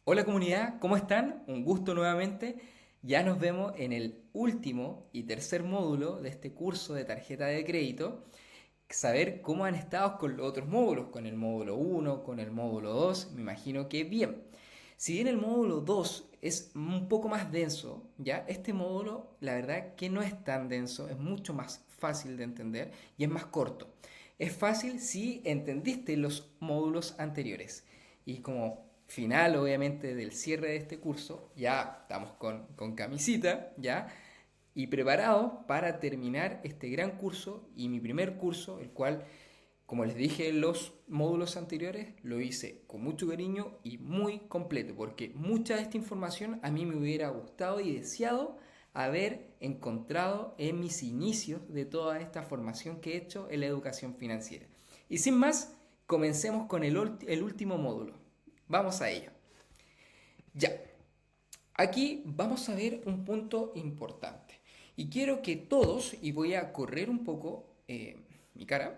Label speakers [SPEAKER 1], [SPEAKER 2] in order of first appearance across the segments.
[SPEAKER 1] Hola comunidad, ¿cómo están? Un gusto nuevamente. Ya nos vemos en el último y tercer módulo de este curso de tarjeta de crédito. Saber cómo han estado con los otros módulos, con el módulo uno, con el módulo 2. Me imagino que bien. Si bien el módulo 2 es un poco más denso, ya este módulo la verdad que no es tan denso, es mucho más fácil de entender y es más corto. Es fácil si entendiste los módulos anteriores. Y como final, obviamente, del cierre de este curso, ya estamos con camisita, ya, y preparados para terminar este gran curso y mi primer curso, el cual, como les dije en los módulos anteriores, lo hice con mucho cariño y muy completo, porque mucha de esta información a mí me hubiera gustado y deseado haber encontrado en mis inicios de toda esta formación que he hecho en la educación financiera. Y sin más, comencemos con el último módulo. Vamos a ello. Ya, aquí vamos a ver un punto importante. Y quiero que todos, y voy a correr un poco mi cara,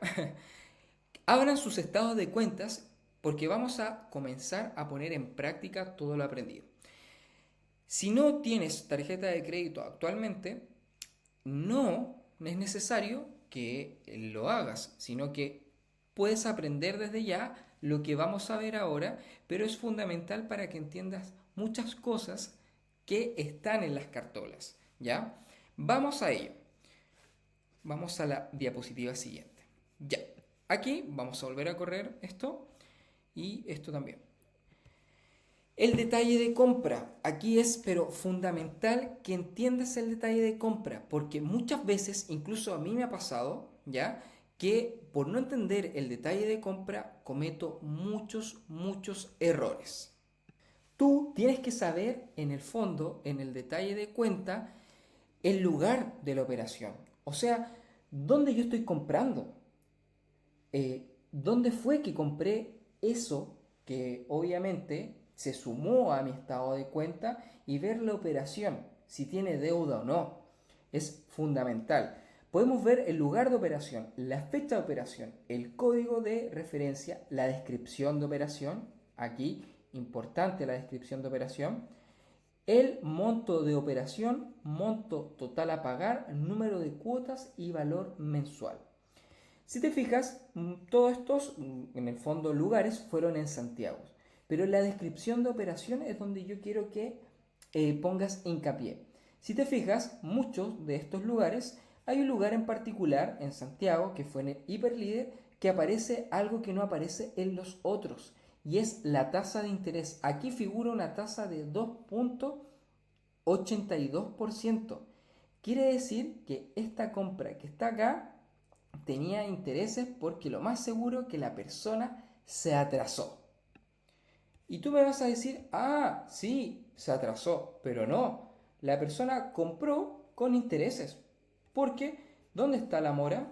[SPEAKER 1] abran sus estados de cuentas porque vamos a comenzar a poner en práctica todo lo aprendido. Si no tienes tarjeta de crédito actualmente, no es necesario que lo hagas, sino que puedes aprender desde ya lo que vamos a ver ahora, pero es fundamental para que entiendas muchas cosas que están en las cartolas, ¿ya? Vamos a ello. Vamos a la diapositiva siguiente. Ya. Aquí vamos a volver a correr esto y esto también. El detalle de compra. Aquí es, pero fundamental que entiendas el detalle de compra, porque muchas veces, incluso a mí me ha pasado, ¿ya? Que por no entender el detalle de compra cometo muchos errores. Tú tienes que saber en el fondo, en el detalle de cuenta, el lugar de la operación. O sea, ¿dónde yo estoy comprando? ¿Dónde fue que compré eso que obviamente se sumó a mi estado de cuenta y ver la operación, si tiene deuda o no? Es fundamental. Podemos ver el lugar de operación, la fecha de operación, el código de referencia, la descripción de operación, aquí importante la descripción de operación, el monto de operación, monto total a pagar, número de cuotas y valor mensual. Si te fijas, todos estos, en el fondo, lugares fueron en Santiago. Pero en la descripción de operación es donde yo quiero que pongas hincapié. Si te fijas, muchos de estos lugares, hay un lugar en particular en Santiago, que fue en el Hiperlíder, que aparece algo que no aparece en los otros, y es la tasa de interés. Aquí figura una tasa de 2,82%. Quiere decir que esta compra que está acá tenía intereses porque lo más seguro es que la persona se atrasó. Y tú me vas a decir, ah, sí, se atrasó, pero no, la persona compró con intereses. Porque, ¿dónde está la mora?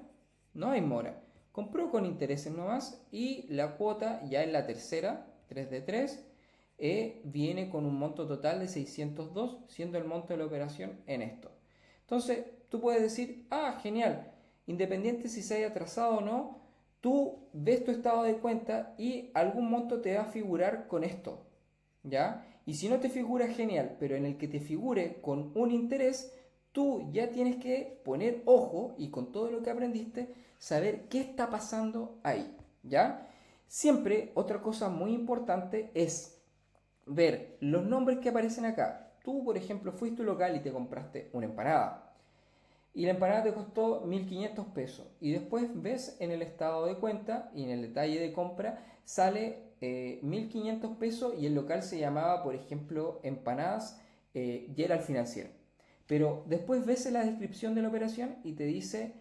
[SPEAKER 1] No hay mora. Compró con intereses nomás y la cuota ya en la tercera, 3 de 3, viene con un monto total de 602, siendo el monto de la operación en esto. Entonces, tú puedes decir, ah, genial, independiente si se haya atrasado o no, tú ves tu estado de cuenta y algún monto te va a figurar con esto, ¿ya? Y si no te figura, genial, pero en el que te figure con un interés, tú ya tienes que poner ojo y con todo lo que aprendiste, saber qué está pasando ahí, ¿ya? Siempre otra cosa muy importante es ver los nombres que aparecen acá. Tú, por ejemplo, fuiste a un local y te compraste una empanada y la empanada te costó 1.500 pesos. Y después ves en el estado de cuenta y en el detalle de compra sale 1.500 pesos y el local se llamaba, por ejemplo, Empanadas Gerald Financiero. Pero después ves en la descripción de la operación y te dice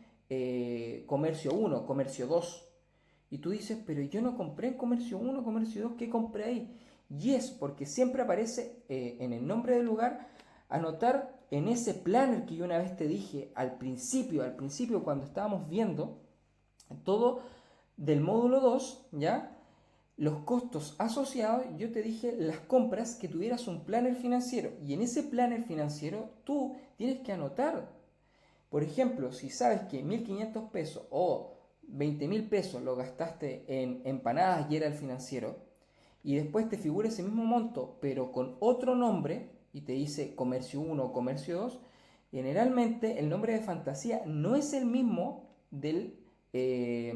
[SPEAKER 1] comercio uno, comercio 2. Y tú dices, pero yo no compré en comercio uno, comercio 2, ¿qué compré ahí? Y es porque siempre aparece en el nombre del lugar anotar en ese planner que yo una vez te dije al principio cuando estábamos viendo todo del módulo 2, ¿ya? Los costos asociados, yo te dije las compras que tuvieras un planner financiero y en ese planner financiero tú tienes que anotar, por ejemplo, si sabes que 1.500 pesos o 20.000 pesos lo gastaste en empanadas y era el financiero, y después te figura ese mismo monto, pero con otro nombre, y te dice comercio uno o comercio 2, generalmente el nombre de fantasía no es el mismo del eh,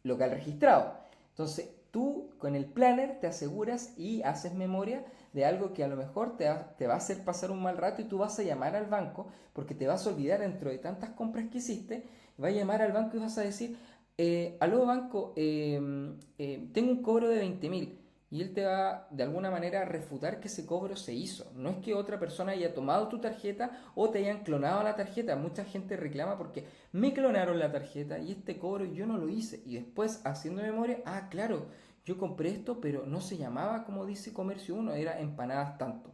[SPEAKER 1] local registrado. Entonces tú con el planner te aseguras y haces memoria de algo que a lo mejor te va a hacer pasar un mal rato, y tú vas a llamar al banco porque te vas a olvidar dentro de tantas compras que hiciste. Vas a llamar al banco y vas a decir, aló banco, tengo un cobro de 20.000. Y él te va de alguna manera a refutar que ese cobro se hizo. No es que otra persona haya tomado tu tarjeta o te hayan clonado la tarjeta. Mucha gente reclama porque me clonaron la tarjeta y este cobro yo no lo hice. Y después, haciendo memoria, ah, claro, yo compré esto, pero no se llamaba como dice Comercio uno, era empanadas tanto.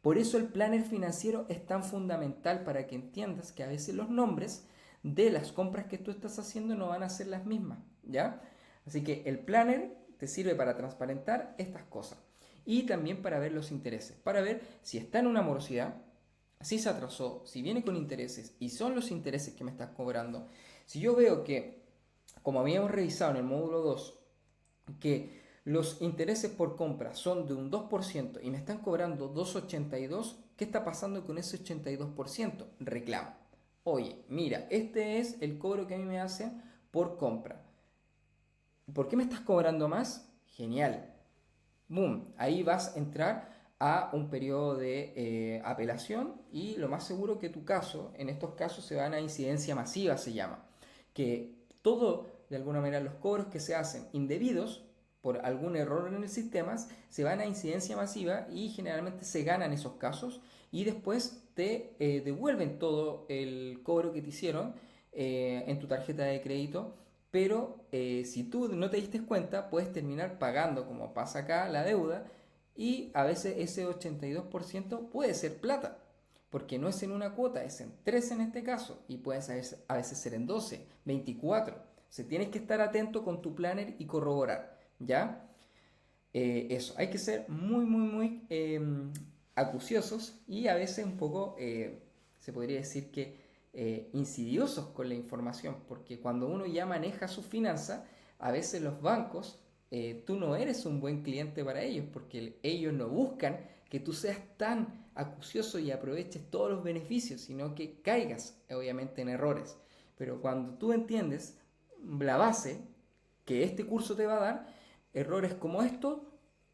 [SPEAKER 1] Por eso el planner financiero es tan fundamental, para que entiendas que a veces los nombres de las compras que tú estás haciendo no van a ser las mismas, ¿ya? Así que el planner te sirve para transparentar estas cosas y también para ver los intereses, para ver si está en una morosidad, si se atrasó, si viene con intereses y son los intereses que me estás cobrando. Si yo veo que, como habíamos revisado en el módulo 2, que los intereses por compra son de un 2% y me están cobrando 2,82, ¿qué está pasando con ese 82%? Reclamo. Oye, mira, este es el cobro que a mí me hacen por compra. ¿Por qué me estás cobrando más? Genial. Boom, ahí vas a entrar a un periodo de apelación, y lo más seguro que tu caso, en estos casos se van a incidencia masiva, se llama, que todo, de alguna manera, los cobros que se hacen indebidos por algún error en el sistema se van a incidencia masiva, y generalmente se ganan esos casos y después te devuelven todo el cobro que te hicieron en tu tarjeta de crédito. Pero si tú no te diste cuenta, puedes terminar pagando, como pasa acá, la deuda, y a veces ese 82% puede ser plata, porque no es en una cuota, es en tres en este caso, y puede a veces ser en 12, 24. O sea, tienes que estar atento con tu planner y corroborar, ¿ya? Eso, hay que ser muy, muy, muy acuciosos, y a veces un poco, se podría decir que insidiosos con la información, porque cuando uno ya maneja sus finanzas, a veces los bancos, tú no eres un buen cliente para ellos, porque ellos no buscan que tú seas tan acucioso y aproveches todos los beneficios, sino que caigas obviamente en errores. Pero cuando tú entiendes la base que este curso te va a dar, errores como estos,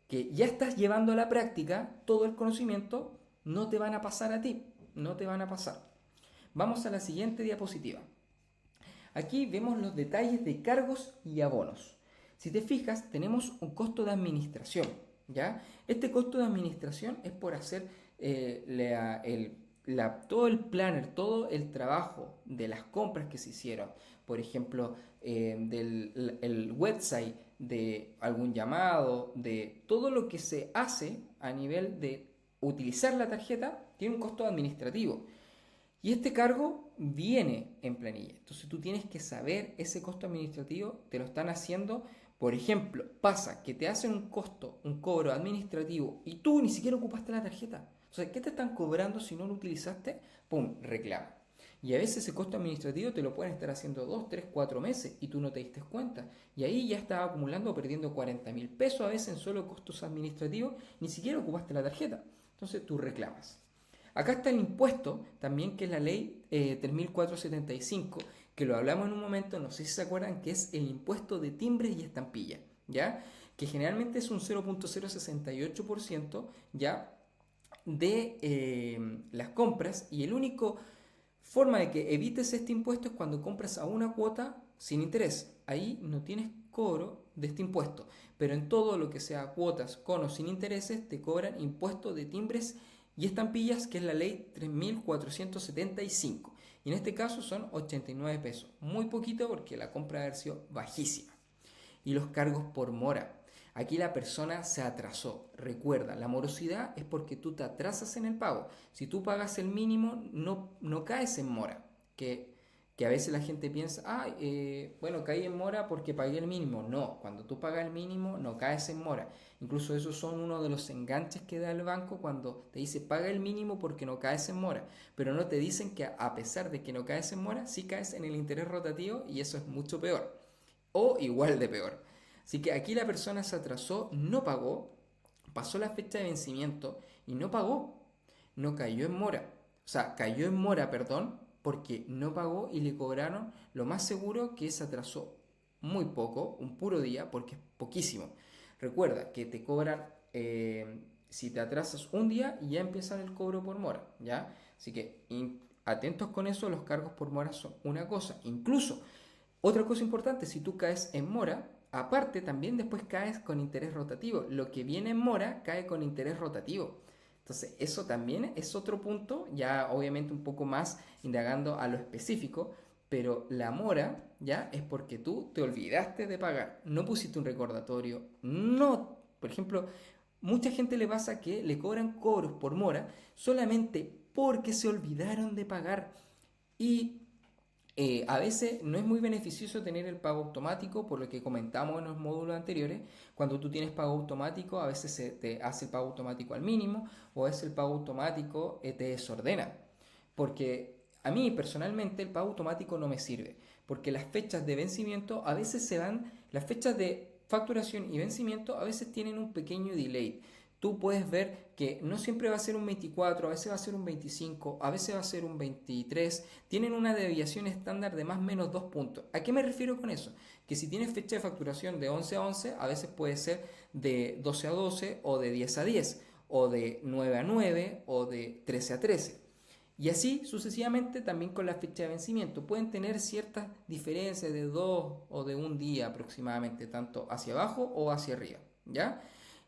[SPEAKER 1] que ya estás llevando a la práctica todo el conocimiento, no te van a pasar a ti, no te van a pasar. Vamos a la siguiente diapositiva. Aquí vemos los detalles de cargos y abonos. Si te fijas, tenemos un costo de administración, ¿ya? Este costo de administración es por hacer todo el planner, todo el trabajo de las compras que se hicieron. Por ejemplo, del el website, de algún llamado, de todo lo que se hace a nivel de utilizar la tarjeta, tiene un costo administrativo. Y este cargo viene en planilla. Entonces tú tienes que saber ese costo administrativo, te lo están haciendo. Por ejemplo, pasa que te hacen un costo, un cobro administrativo, y tú ni siquiera ocupaste la tarjeta. Entonces, ¿qué te están cobrando si no lo utilizaste? ¡Pum! Reclama. Y a veces ese costo administrativo te lo pueden estar haciendo 2, 3, 4 meses y tú no te diste cuenta. Y ahí ya estás acumulando, perdiendo 40.000 pesos a veces en solo costos administrativos, ni siquiera ocupaste la tarjeta. Entonces tú reclamas. Acá está el impuesto también, que es la ley 3475, que lo hablamos en un momento, no sé si se acuerdan, que es el impuesto de timbres y estampillas, ¿ya? Que generalmente es un 0,068%, ¿ya? De las compras, y el único forma de que evites este impuesto es cuando compras a una cuota sin interés. Ahí no tienes cobro de este impuesto, pero en todo lo que sea cuotas con o sin intereses te cobran impuesto de timbres y estampillas, que es la ley 3475. Y en este caso son 89 pesos. Muy poquito, porque la compra debe haber sido bajísima. Y los cargos por mora. Aquí la persona se atrasó. Recuerda, la morosidad es porque tú te atrasas en el pago. Si tú pagas el mínimo, no caes en mora. Que a veces la gente piensa, bueno, caí en mora porque pagué el mínimo. No, cuando tú pagas el mínimo, no caes en mora. Incluso esos son uno de los enganches que da el banco cuando te dice paga el mínimo porque no caes en mora. Pero no te dicen que a pesar de que no caes en mora, sí caes en el interés rotativo, y eso es mucho peor. O igual de peor. Así que aquí la persona se atrasó, no pagó, pasó la fecha de vencimiento y no pagó, no cayó en mora. O sea, cayó en mora, perdón, porque no pagó y le cobraron lo más seguro que se atrasó muy poco, un puro día, porque es poquísimo. Recuerda que te cobran, si te atrasas un día, ya empiezan el cobro por mora, ¿ya? Así que atentos con eso, los cargos por mora son una cosa. Incluso, otra cosa importante, si tú caes en mora, aparte también después caes con interés rotativo. Lo que viene en mora cae con interés rotativo. Entonces, eso también es otro punto, ya obviamente un poco más indagando a lo específico, pero la mora ya es porque tú te olvidaste de pagar, no pusiste un recordatorio, no, por ejemplo, mucha gente le pasa que le cobran cobros por mora solamente porque se olvidaron de pagar y a veces no es muy beneficioso tener el pago automático, por lo que comentamos en los módulos anteriores. Cuando tú tienes pago automático, a veces se te hace el pago automático al mínimo, o es el pago automático te desordena. Porque a mí personalmente el pago automático no me sirve, porque las fechas de vencimiento a veces se van, las fechas de facturación y vencimiento a veces tienen un pequeño delay. Tú puedes ver que no siempre va a ser un 24, a veces va a ser un 25, a veces va a ser un 23. Tienen una deviación estándar de más o menos 2 puntos. ¿A qué me refiero con eso? Que si tienes fecha de facturación de 11 a 11, a veces puede ser de 12 a 12 o de 10 a 10, o de 9 a 9 o de 13 a 13. Y así sucesivamente también con la fecha de vencimiento. Pueden tener ciertas diferencias de 2 o de un día aproximadamente, tanto hacia abajo o hacia arriba. ¿Ya?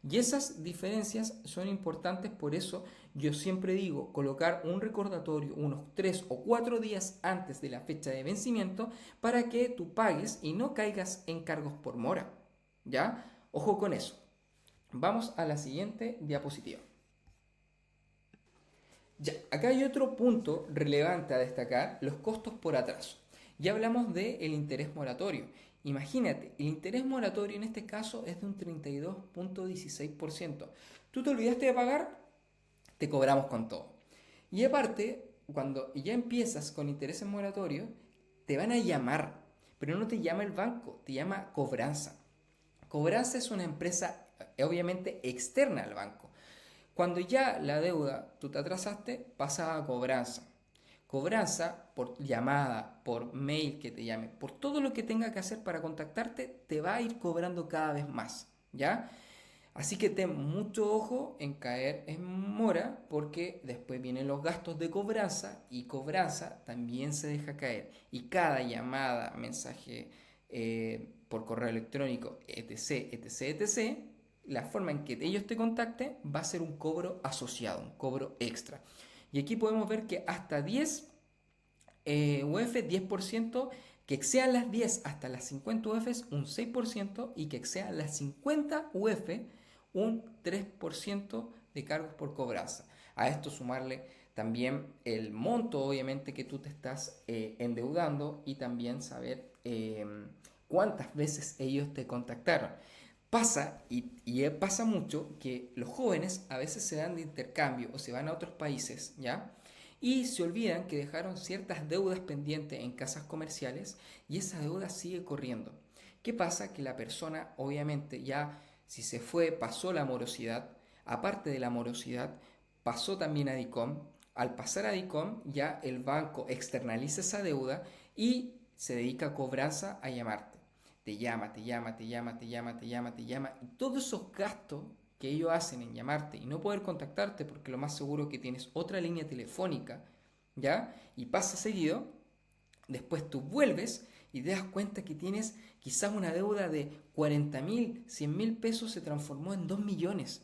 [SPEAKER 1] Y esas diferencias son importantes, por eso yo siempre digo colocar un recordatorio unos 3 o 4 días antes de la fecha de vencimiento para que tú pagues y no caigas en cargos por mora. ¿Ya? Ojo con eso. Vamos a la siguiente diapositiva. Ya, acá hay otro punto relevante a destacar, los costos por atraso. Ya hablamos del interés moratorio. Imagínate, el interés moratorio en este caso es de un 32,16%. Tú te olvidaste de pagar, te cobramos con todo. Y aparte, cuando ya empiezas con intereses moratorios, te van a llamar, pero no te llama el banco, te llama Cobranza. Cobranza es una empresa obviamente externa al banco. Cuando ya la deuda tú te atrasaste, pasa a cobranza. Cobranza por llamada, por mail que te llame, por todo lo que tenga que hacer para contactarte, te va a ir cobrando cada vez más, ¿ya? Así que ten mucho ojo en caer en mora porque después vienen los gastos de cobranza y cobranza también se deja caer. Y cada llamada, mensaje por correo electrónico, etc, etc, etc, la forma en que ellos te contacten va a ser un cobro asociado, un cobro extra. Y aquí podemos ver que hasta 10 UF, 10%, que excedan las 10 hasta las 50 UFs, un 6%, y que excedan las 50 UF, un 3% de cargos por cobranza. A esto sumarle también el monto, obviamente, que tú te estás endeudando y también saber cuántas veces ellos te contactaron. Pasa, y pasa mucho, que los jóvenes a veces se dan de intercambio o se van a otros países, ¿ya? Y se olvidan que dejaron ciertas deudas pendientes en casas comerciales y esa deuda sigue corriendo. ¿Qué pasa? Que la persona, obviamente, ya si se fue, pasó la morosidad, aparte de la morosidad, pasó también a DICOM. Al pasar a DICOM, ya el banco externaliza esa deuda y se dedica a cobranza a llamarte. Te llama, te llama, te llama, te llama, te llama, te llama. Y todos esos gastos que ellos hacen en llamarte y no poder contactarte porque lo más seguro es que tienes otra línea telefónica, ¿ya? Y pasa seguido, después tú vuelves y te das cuenta que tienes quizás una deuda de 40.000, 100.000 pesos se transformó en 2 millones.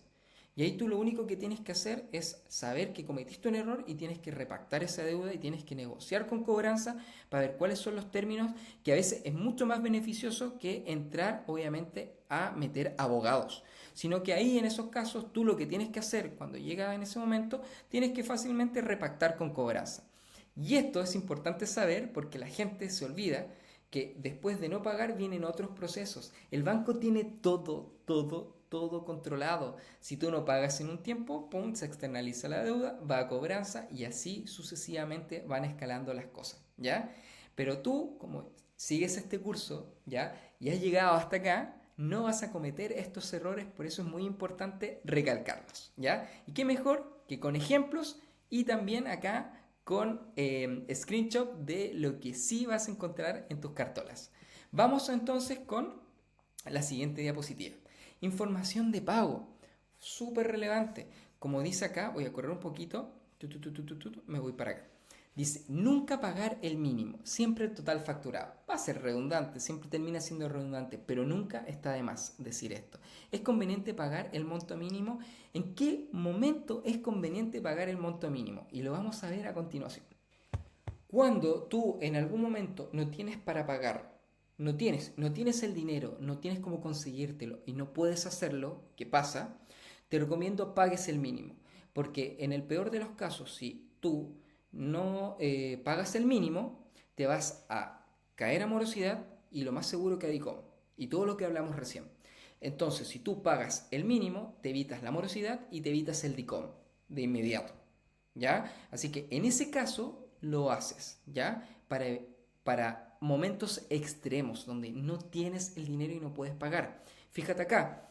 [SPEAKER 1] Y ahí tú lo único que tienes que hacer es saber que cometiste un error y tienes que repactar esa deuda y tienes que negociar con cobranza para ver cuáles son los términos, que a veces es mucho más beneficioso que entrar obviamente a meter abogados. Sino que ahí en esos casos tú lo que tienes que hacer cuando llega en ese momento, tienes que fácilmente repactar con cobranza. Y esto es importante saber porque la gente se olvida que después de no pagar vienen otros procesos. El banco tiene todo controlado. Si tú no pagas en un tiempo, pum, se externaliza la deuda, va a cobranza y así sucesivamente van escalando las cosas, ¿ya? Pero tú, como sigues este curso, ¿ya? Y has llegado hasta acá, no vas a cometer estos errores, por eso es muy importante recalcarlos, ¿ya? Y qué mejor que con ejemplos y también acá con screenshot de lo que sí vas a encontrar en tus cartolas. Vamos entonces con la siguiente diapositiva. Información de pago, súper relevante. Como dice acá, voy a correr un poquito, me voy para acá. Dice, nunca pagar el mínimo, siempre el total facturado. Va a ser redundante, siempre termina siendo redundante, pero nunca está de más decir esto. ¿Es conveniente pagar el monto mínimo? ¿En qué momento es conveniente pagar el monto mínimo? Y lo vamos a ver a continuación. Cuando tú en algún momento no tienes para pagar, no tienes el dinero, no tienes cómo conseguírtelo y no puedes hacerlo, ¿qué pasa? Te recomiendo pagues el mínimo, porque en el peor de los casos, si tú no pagas el mínimo, te vas a caer a morosidad y lo más seguro que a DICOM, y todo lo que hablamos recién. Entonces, si tú pagas el mínimo, te evitas la morosidad y te evitas el DICOM de inmediato. ¿Ya? Así que en ese caso lo haces, ¿ya? Para momentos extremos donde no tienes el dinero y no puedes pagar. Fíjate acá,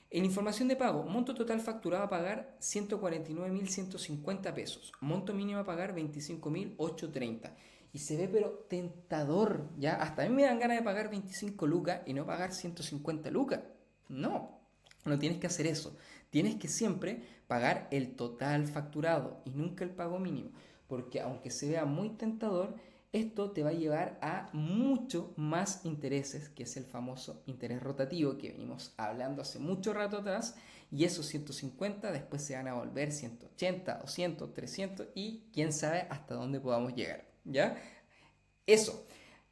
[SPEAKER 1] en información de pago, monto total facturado a pagar 149.150 pesos, monto mínimo a pagar 25.830. Y se ve pero tentador, ¿ya? Hasta a mí me dan ganas de pagar 25 lucas y no pagar 150 lucas. No, no tienes que hacer eso. Tienes que siempre pagar el total facturado y nunca el pago mínimo. Porque aunque se vea muy tentador, esto te va a llevar a mucho más intereses, que es el famoso interés rotativo que venimos hablando hace mucho rato atrás. Y esos 150 después se van a volver 180, 200, 300 y quién sabe hasta dónde podamos llegar. ¿Ya? Eso.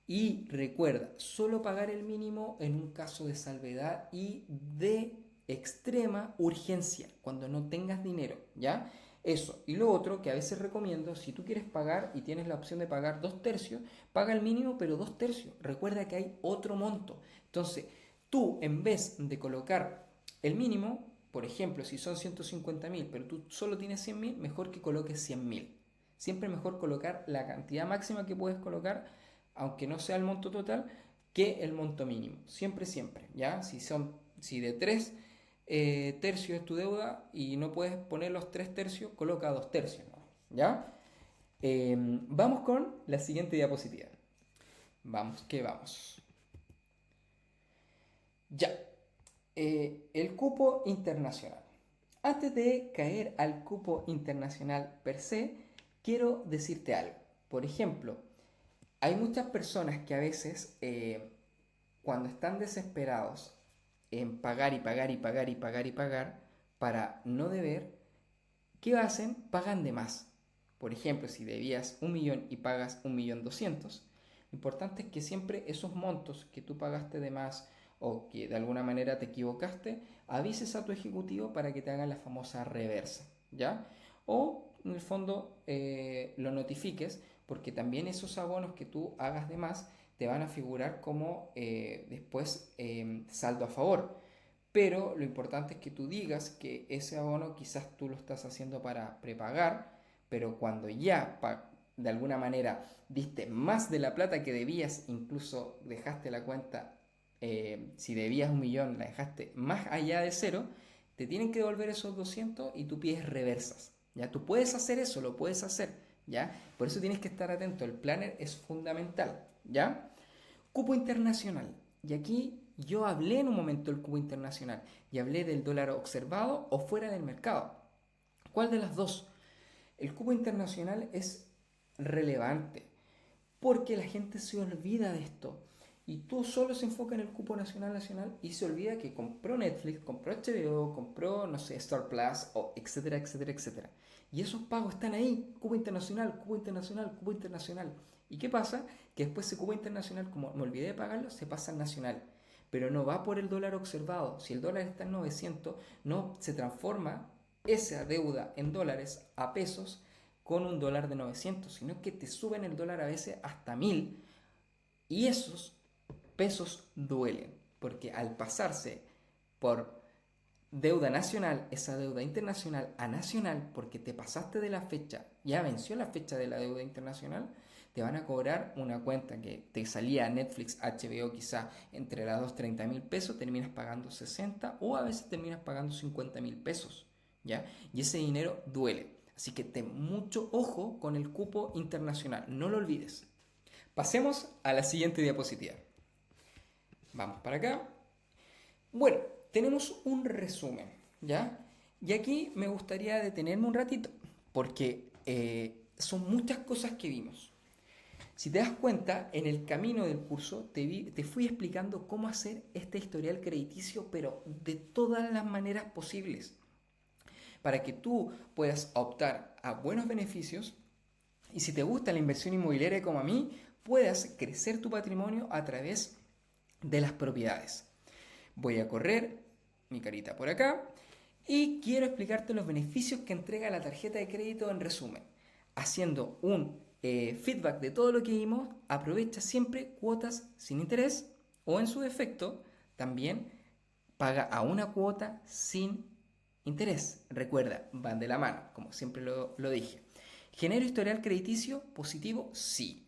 [SPEAKER 1] Y recuerda, solo pagar el mínimo en un caso de salvedad y de extrema urgencia, cuando no tengas dinero, ¿ya? Eso. Y lo otro que a veces recomiendo, si tú quieres pagar y tienes la opción de pagar 2 tercios, paga el mínimo pero 2 tercios. Recuerda que hay otro monto. Entonces, tú en vez de colocar el mínimo, por ejemplo, si son 150.000, pero tú solo tienes 100.000, mejor que coloques 100.000. Siempre mejor colocar la cantidad máxima que puedes colocar, aunque no sea el monto total, que el monto mínimo. Siempre, siempre, ¿ya? Si de 3 tercios es tu deuda y no puedes poner los 3 tercios, coloca 2 tercios, ¿no? ¿Ya? Vamos con la siguiente diapositiva. Vamos, que vamos. Ya. El cupo internacional. Antes de caer al cupo internacional per se, quiero decirte algo. Por ejemplo, hay muchas personas que a veces, cuando están desesperados en pagar y pagar y pagar y pagar y pagar para no deber, ¿qué hacen? Pagan de más. Por ejemplo, si debías 1.000.000 y pagas 1.200.000, lo importante es que siempre esos montos que tú pagaste de más o que de alguna manera te equivocaste, avises a tu ejecutivo para que te hagan la famosa reversa, ¿ya? O en el fondo lo notifiques, porque también esos abonos que tú hagas de más te van a figurar como después saldo a favor. Pero lo importante es que tú digas que ese abono quizás tú lo estás haciendo para prepagar, pero cuando ya de alguna manera diste más de la plata que debías, incluso dejaste la cuenta, si debías 1.000.000, la dejaste más allá de cero, te tienen que devolver esos 200 y tú pides reversas. ¿Ya? Tú puedes hacer eso, lo puedes hacer. ¿Ya? Por eso tienes que estar atento, el planner es fundamental. ¿Ya? Cupo internacional. Y aquí yo hablé en un momento del cupo internacional y hablé del dólar observado o fuera del mercado. ¿Cuál de las dos? El cupo internacional es relevante porque la gente se olvida de esto. Y tú solo se enfoca en el cupo nacional y se olvida que compró Netflix, compró HBO, compró, no sé, Star Plus, o etcétera, etcétera, etcétera. Y esos pagos están ahí, cupo internacional, cupo internacional, cupo internacional. ¿Y qué pasa? Que después ese cupo internacional, como me olvidé de pagarlo, se pasa al nacional. Pero no va por el dólar observado. Si el dólar está en 900, no se transforma esa deuda en dólares a pesos con un dólar de 900, sino que te suben el dólar a veces hasta 1.000 y esos pesos duelen, porque al pasarse por deuda nacional, esa deuda internacional a nacional, porque te pasaste de la fecha, ya venció la fecha de la deuda internacional, te van a cobrar una cuenta que te salía Netflix, HBO quizá entre las dos 30.000 pesos, terminas pagando 60 o a veces terminas pagando 50.000 pesos, ¿ya? Y ese dinero duele. Así que ten mucho ojo con el cupo internacional, no lo olvides. Pasemos a la siguiente diapositiva. Vamos para acá. Bueno, tenemos un resumen, ¿ya? Y aquí me gustaría detenerme un ratito, porque son muchas cosas que vimos. Si te das cuenta, en el camino del curso te fui explicando cómo hacer este historial crediticio, pero de todas las maneras posibles, para que tú puedas optar a buenos beneficios y si te gusta la inversión inmobiliaria como a mí, puedas crecer tu patrimonio a través de las propiedades. Voy a correr mi carita por acá y quiero explicarte los beneficios que entrega la tarjeta de crédito en resumen. Haciendo un feedback de todo lo que vimos, aprovecha siempre cuotas sin interés o en su defecto también paga a una cuota sin interés. Recuerda, van de la mano, como siempre lo dije. ¿Genero historial crediticio positivo? Sí.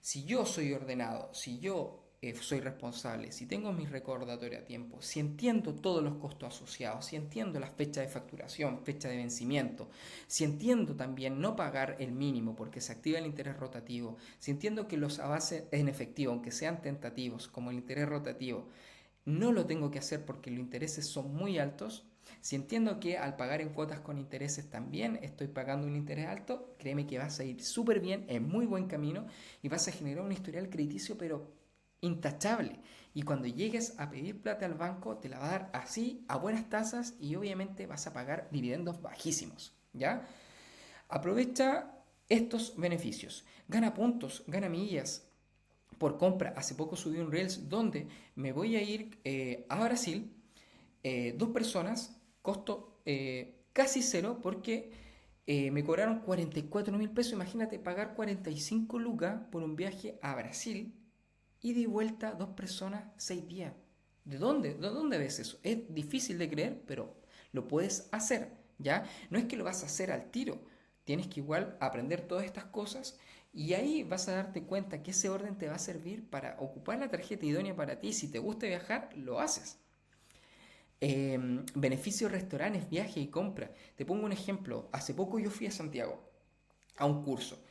[SPEAKER 1] Si yo soy ordenado, si yo soy responsable, si tengo mi recordatorio a tiempo, si entiendo todos los costos asociados, si entiendo las fechas de facturación, fecha de vencimiento, si entiendo también no pagar el mínimo porque se activa el interés rotativo, si entiendo que los avances en efectivo, aunque sean tentativos, como el interés rotativo, no lo tengo que hacer porque los intereses son muy altos, si entiendo que al pagar en cuotas con intereses también estoy pagando un interés alto, créeme que vas a ir súper bien, en muy buen camino y vas a generar un historial crediticio pero intachable. Y cuando llegues a pedir plata al banco te la va a dar así, a buenas tasas y obviamente vas a pagar dividendos bajísimos, ¿ya? Aprovecha estos beneficios. Gana puntos, gana millas por compra. Hace poco subí un Reels donde me voy a ir a Brasil, dos personas, costo casi cero porque me cobraron 44.000 pesos. Imagínate pagar 45 lucas por un viaje a Brasil y de vuelta dos personas 6 días. ¿De dónde? ¿De dónde ves eso? Es difícil de creer, pero lo puedes hacer, ¿ya? No es que lo vas a hacer al tiro. Tienes que igual aprender todas estas cosas y ahí vas a darte cuenta que ese orden te va a servir para ocupar la tarjeta idónea para ti. Si te gusta viajar, lo haces. Beneficios, restaurantes, viaje y compra. Te pongo un ejemplo. Hace poco yo fui a Santiago a un curso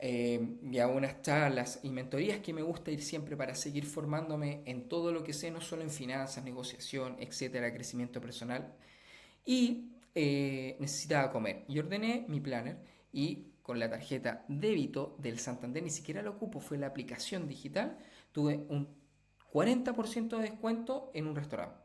[SPEAKER 1] y a unas charlas y mentorías que me gusta ir siempre para seguir formándome en todo lo que sé, no solo en finanzas, negociación, etcétera, crecimiento personal. Y necesitaba comer. Y ordené mi planner y con la tarjeta débito del Santander, ni siquiera lo ocupo, fue la aplicación digital, tuve un 40% de descuento en un restaurante.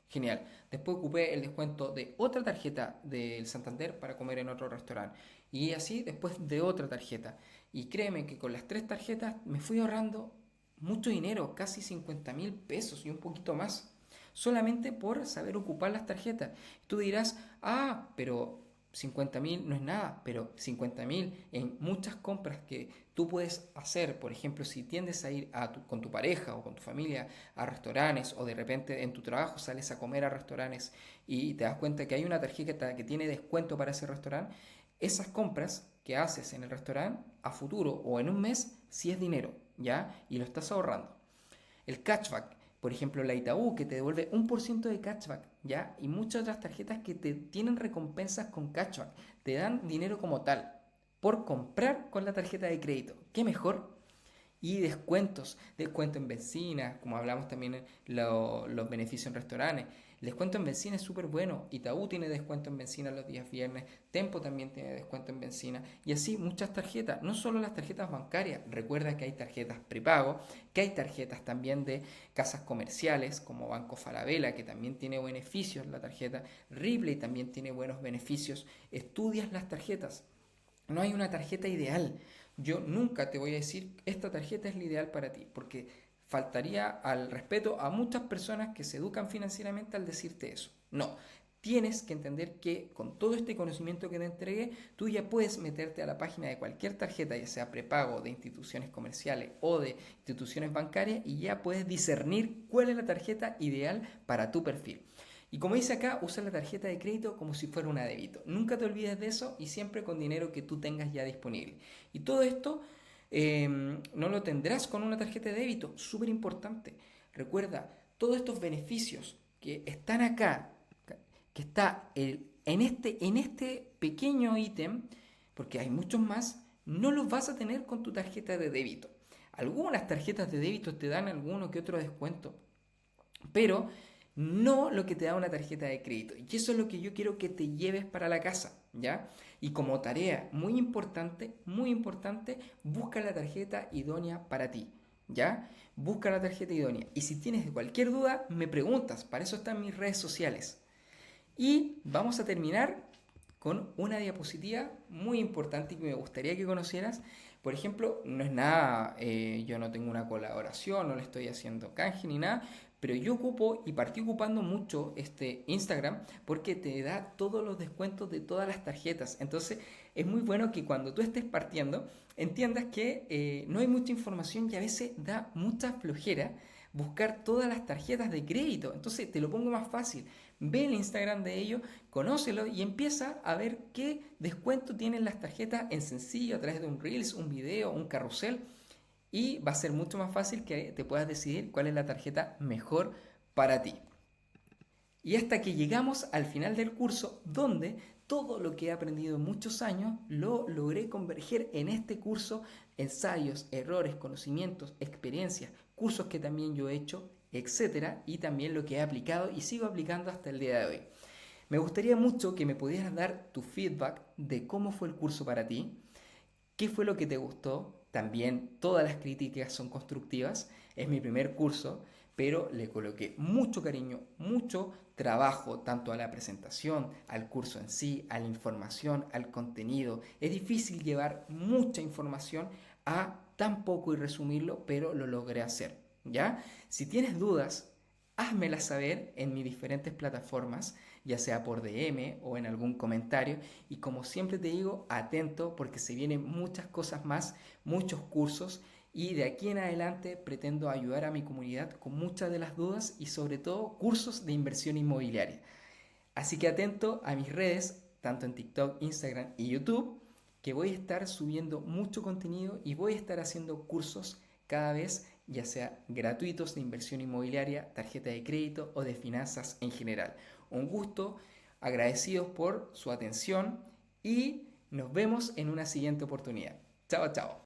[SPEAKER 1] Genial. Después ocupé el descuento de otra tarjeta del Santander para comer en otro restaurante. Y así después de otra tarjeta. Y créeme que con las tres tarjetas me fui ahorrando mucho dinero, casi 50.000 pesos y un poquito más. Solamente por saber ocupar las tarjetas. Tú dirás, ah, pero 50.000 no es nada, pero 50.000 en muchas compras que tú puedes hacer, por ejemplo, si tiendes a ir con tu pareja o con tu familia a restaurantes o de repente en tu trabajo sales a comer a restaurantes y te das cuenta que hay una tarjeta que tiene descuento para ese restaurante, esas compras que haces en el restaurante a futuro o en un mes, sí es dinero, ¿ya? Y lo estás ahorrando. El cashback, por ejemplo, la Itaú, que te devuelve 1% de cashback, ¿ya? Y muchas otras tarjetas que te tienen recompensas con cashback, te dan dinero como tal, por comprar con la tarjeta de crédito. ¿Qué mejor? Y descuentos, descuento en benzina, como hablamos también los beneficios en restaurantes. El descuento en benzina es súper bueno. Itaú tiene descuento en benzina los días viernes, Tempo también tiene descuento en benzina y así muchas tarjetas, no solo las tarjetas bancarias. Recuerda que hay tarjetas prepago, que hay tarjetas también de casas comerciales como Banco Falabella, que también tiene beneficios la tarjeta. Ripley también tiene buenos beneficios. Estudias las tarjetas. No hay una tarjeta ideal. Yo nunca te voy a decir esta tarjeta es la ideal para ti, porque faltaría al respeto a muchas personas que se educan financieramente al decirte eso. No, tienes que entender que con todo este conocimiento que te entregué, tú ya puedes meterte a la página de cualquier tarjeta, ya sea prepago de instituciones comerciales o de instituciones bancarias, y ya puedes discernir cuál es la tarjeta ideal para tu perfil. Y como dice acá, usa la tarjeta de crédito como si fuera una débito. Nunca te olvides de eso y siempre con dinero que tú tengas ya disponible. Y todo esto no lo tendrás con una tarjeta de débito. Súper importante. Recuerda, todos estos beneficios que están acá, que está en este pequeño ítem, porque hay muchos más, no los vas a tener con tu tarjeta de débito. Algunas tarjetas de débito te dan alguno que otro descuento, pero no lo que te da una tarjeta de crédito. Y eso es lo que yo quiero que te lleves para la casa, ¿ya? Y como tarea muy importante, busca la tarjeta idónea para ti, ¿ya? Busca la tarjeta idónea. Y si tienes cualquier duda, me preguntas. Para eso están mis redes sociales. Y vamos a terminar con una diapositiva muy importante que me gustaría que conocieras. Por ejemplo, no es nada, yo no tengo una colaboración, no le estoy haciendo canje ni nada, pero yo ocupo y partí ocupando mucho este Instagram porque te da todos los descuentos de todas las tarjetas. Entonces es muy bueno que cuando tú estés partiendo entiendas que no hay mucha información y a veces da mucha flojera buscar todas las tarjetas de crédito. Entonces te lo pongo más fácil. Ve el Instagram de ellos, conócelo y empieza a ver qué descuento tienen las tarjetas en sencillo a través de un Reels, un video, un carrusel. Y va a ser mucho más fácil que te puedas decidir cuál es la tarjeta mejor para ti. Y hasta que llegamos al final del curso, donde todo lo que he aprendido en muchos años lo logré converger en este curso: ensayos, errores, conocimientos, experiencias, cursos que también yo he hecho, etcétera, y también lo que he aplicado y sigo aplicando hasta el día de hoy. Me gustaría mucho que me pudieras dar tu feedback de cómo fue el curso para ti, qué fue lo que te gustó. También todas las críticas son constructivas. Es mi primer curso, pero le coloqué mucho cariño, mucho trabajo, tanto a la presentación, al curso en sí, a la información, al contenido. Es difícil llevar mucha información a tan poco y resumirlo, pero lo logré hacer, ¿ya? Si tienes dudas, házmelas saber en mis diferentes plataformas, ya sea por DM o en algún comentario. Y como siempre te digo, atento porque se vienen muchas cosas más, muchos cursos. Y de aquí en adelante pretendo ayudar a mi comunidad con muchas de las dudas y sobre todo cursos de inversión inmobiliaria. Así que atento a mis redes, tanto en TikTok, Instagram y YouTube, que voy a estar subiendo mucho contenido y voy a estar haciendo cursos cada vez, ya sea gratuitos de inversión inmobiliaria, tarjeta de crédito o de finanzas en general. Un gusto, agradecidos por su atención y nos vemos en una siguiente oportunidad. Chao, chao.